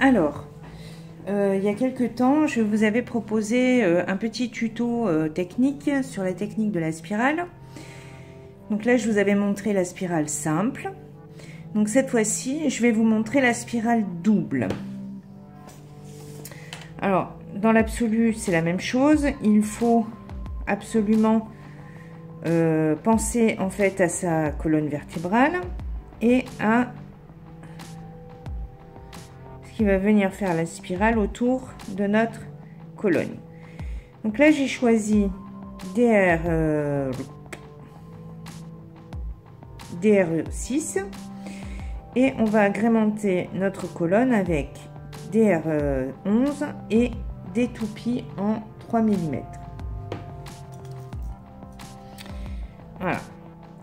Alors, il y a quelques temps, je vous avais proposé un petit tuto technique sur la technique de la spirale. Donc là, je vous avais montré la spirale simple. Donc cette fois-ci, je vais vous montrer la spirale double. Alors, dans l'absolu, c'est la même chose. Il faut absolument penser en fait à sa colonne vertébrale et à ce qui va venir faire la spirale autour de notre colonne. Donc là, j'ai choisi DR6 et on va agrémenter notre colonne avec DR11 et des toupies en 3 mm. Voilà.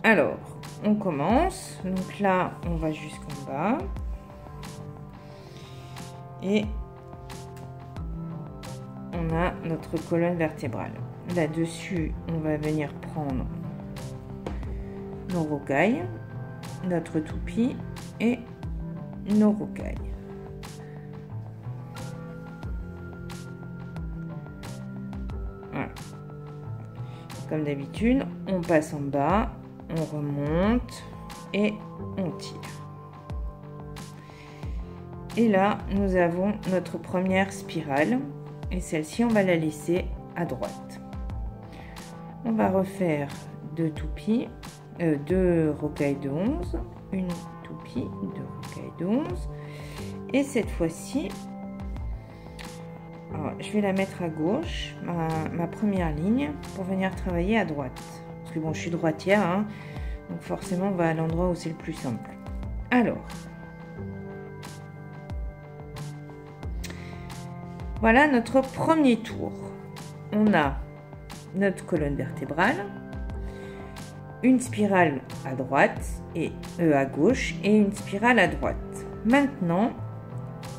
Alors, on commence. Donc là, on va jusqu'en bas. Et on a notre colonne vertébrale. Là-dessus, on va venir prendre nos rocailles, notre toupie et nos rocailles. Voilà. Comme d'habitude, on passe en bas, on remonte et on tire. Et là, nous avons notre première spirale et celle-ci, on va la laisser à droite. On va refaire deux toupies, deux rocailles de 11, une toupie, deux rocailles de 11. Et cette fois-ci, je vais la mettre à gauche, ma première ligne, pour venir travailler à droite. Parce que bon, je suis droitière, hein, donc forcément, on va à l'endroit où c'est le plus simple. Alors, voilà notre premier tour. On a notre colonne vertébrale, une spirale à droite et à gauche et une spirale à droite. Maintenant,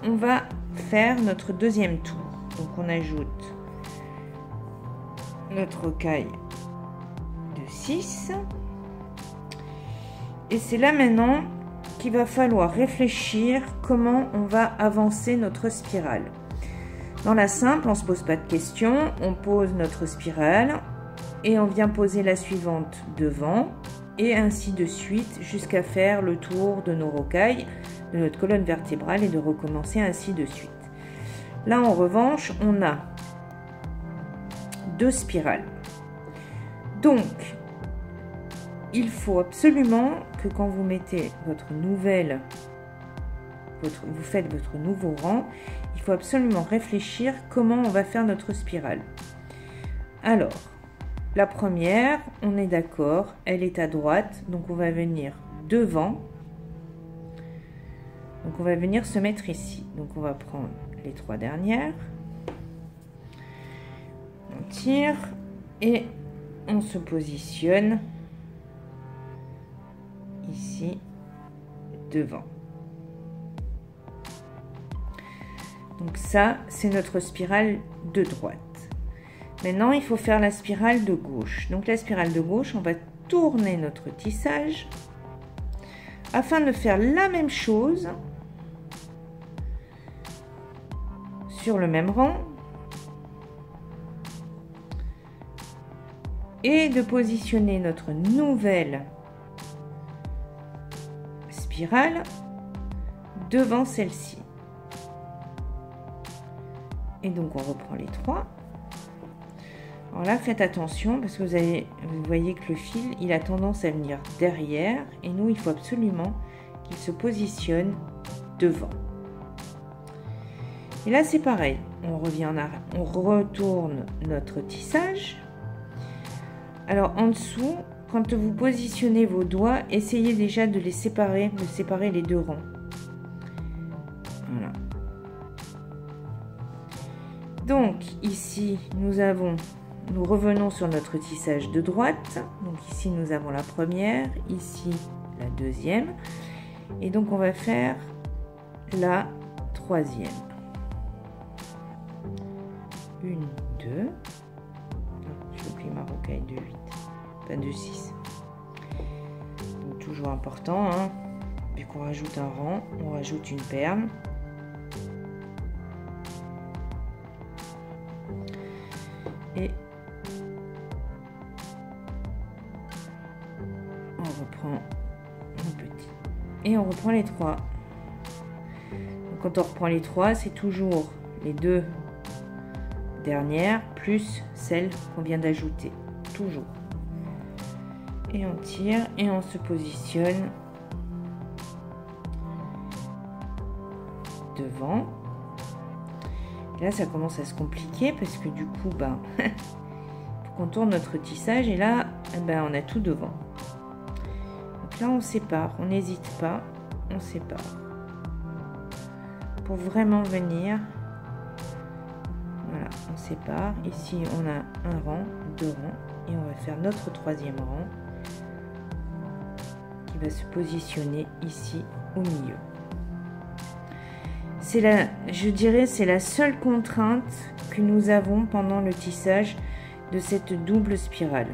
on va faire notre deuxième tour. Donc on ajoute notre rocaille de 6. Et c'est là maintenant qu'il va falloir réfléchir comment on va avancer notre spirale. Dans la simple, on ne se pose pas de questions, on pose notre spirale et on vient poser la suivante devant et ainsi de suite jusqu'à faire le tour de nos rocailles, de notre colonne vertébrale et de recommencer ainsi de suite. Là, en revanche, on a deux spirales. Donc, il faut absolument que quand vous mettez votre vous faites votre nouveau rang, il faut absolument réfléchir comment on va faire notre spirale. Alors, la première, on est d'accord, elle est à droite, donc on va venir devant. Donc on va venir se mettre ici. Donc on va prendre les trois dernières. On tire et on se positionne ici devant. Donc ça, c'est notre spirale de droite. Maintenant, il faut faire la spirale de gauche. Donc la spirale de gauche, on va tourner notre tissage afin de faire la même chose sur le même rang et de positionner notre nouvelle spirale devant celle-ci. Et donc on reprend les trois. Alors là, faites attention parce que vous voyez que le fil, il a tendance à venir derrière et nous, il faut absolument qu'il se positionne devant. Et là, c'est pareil. On revient en arrière, on retourne notre tissage. Alors en dessous, quand vous positionnez vos doigts, essayez déjà de les séparer, de séparer les deux rangs. Voilà. Donc ici, nous revenons sur notre tissage de droite. Donc ici, nous avons la première, ici la deuxième. Et donc, on va faire la troisième. 1, 2. J'oublie ma rocaille de 8, pas de 6. Donc, toujours important, hein, vu qu'on rajoute un rang, on rajoute une perle. et on reprend un petit et on reprend les 3. Donc, quand on reprend les 3, c'est toujours les 2 dernières plus celles qu'on vient d'ajouter, toujours. Et on tire et on se positionne devant. Là, ça commence à se compliquer parce que du coup, ben, faut qu'on tourne notre tissage et là, ben, on a tout devant. Donc là, on sépare, on n'hésite pas, on sépare. Pour vraiment venir, voilà, on sépare. Ici, on a un rang, 2 rangs et on va faire notre 3e rang qui va se positionner ici au milieu. Je dirais, c'est la seule contrainte que nous avons pendant le tissage de cette double spirale.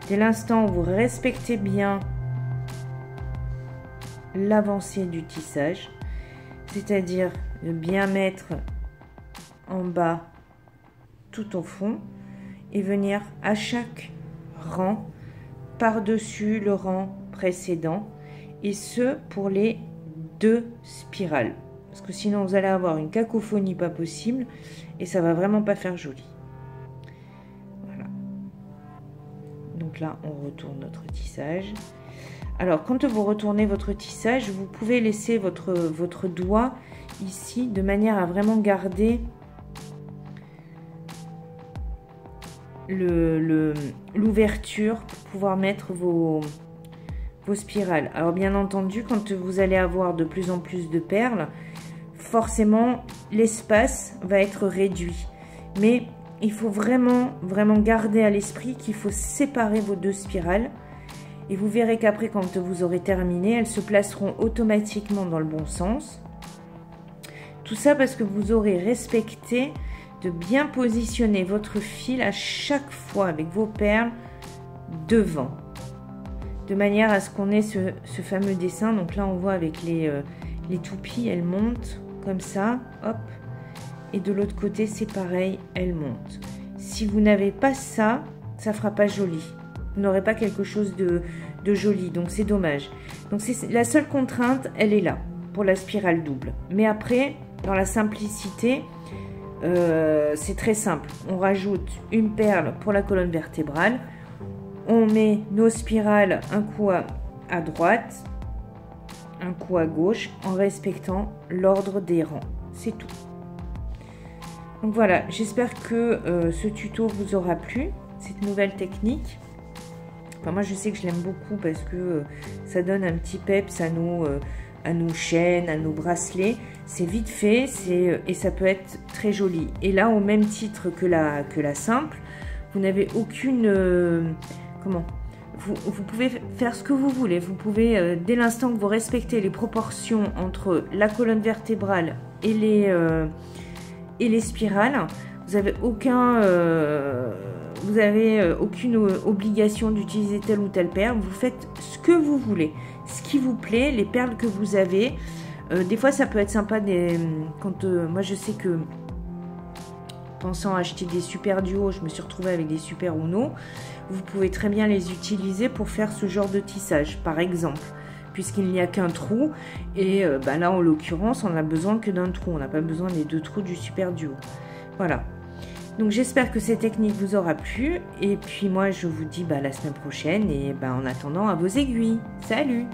Dès l'instant où vous respectez bien l'avancée du tissage, c'est-à-dire de bien mettre en bas tout au fond et venir à chaque rang par-dessus le rang précédent, et ce pour les 2 spirales. Parce que sinon vous allez avoir une cacophonie pas possible et ça va vraiment pas faire joli. Voilà. Donc là on retourne notre tissage. Alors quand vous retournez votre tissage, vous pouvez laisser votre doigt ici de manière à vraiment garder l'ouverture pour pouvoir mettre vos spirales. Alors bien entendu, quand vous allez avoir de plus en plus de perles, forcément l'espace va être réduit, mais il faut vraiment garder à l'esprit qu'il faut séparer vos 2 spirales, et vous verrez qu'après, quand vous aurez terminé, elles se placeront automatiquement dans le bon sens. Tout ça parce que vous aurez respecté de bien positionner votre fil à chaque fois avec vos perles devant, de manière à ce qu'on ait ce fameux dessin. Donc là on voit avec les toupies, elles montent comme ça, hop, et de l'autre côté c'est pareil, elles montent. Si vous n'avez pas ça, ça fera pas joli, vous n'aurez pas quelque chose de joli, donc c'est dommage. Donc c'est la seule contrainte, elle est là pour la spirale double. Mais après, dans la simplicité, c'est très simple. On rajoute une perle pour la colonne vertébrale, on met nos spirales un coup à droite, un coup à gauche, en respectant l'ordre des rangs. C'est tout. Donc voilà, j'espère que ce tuto vous aura plu, cette nouvelle technique. Enfin, moi je sais que je l'aime beaucoup parce que ça donne un petit peps à nos chaînes, à nos bracelets. C'est vite fait, et ça peut être très joli. Et là, au même titre que la simple, vous n'avez aucune... vous pouvez faire ce que vous voulez. Vous pouvez, dès l'instant que vous respectez les proportions entre la colonne vertébrale et les spirales, vous n'avez aucune obligation d'utiliser telle ou telle perle. Vous faites ce que vous voulez, ce qui vous plaît, les perles que vous avez. Des fois ça peut être sympa moi je sais que pensant acheter des super duos, je me suis retrouvée avec des super Uno. Vous pouvez très bien les utiliser pour faire ce genre de tissage par exemple, puisqu'il n'y a qu'un trou, et là en l'occurrence on n'a besoin que d'un trou, on n'a pas besoin des 2 trous du super duo. Voilà, donc j'espère que cette technique vous aura plu, et puis moi je vous dis la semaine prochaine, et en attendant, à vos aiguilles. Salut!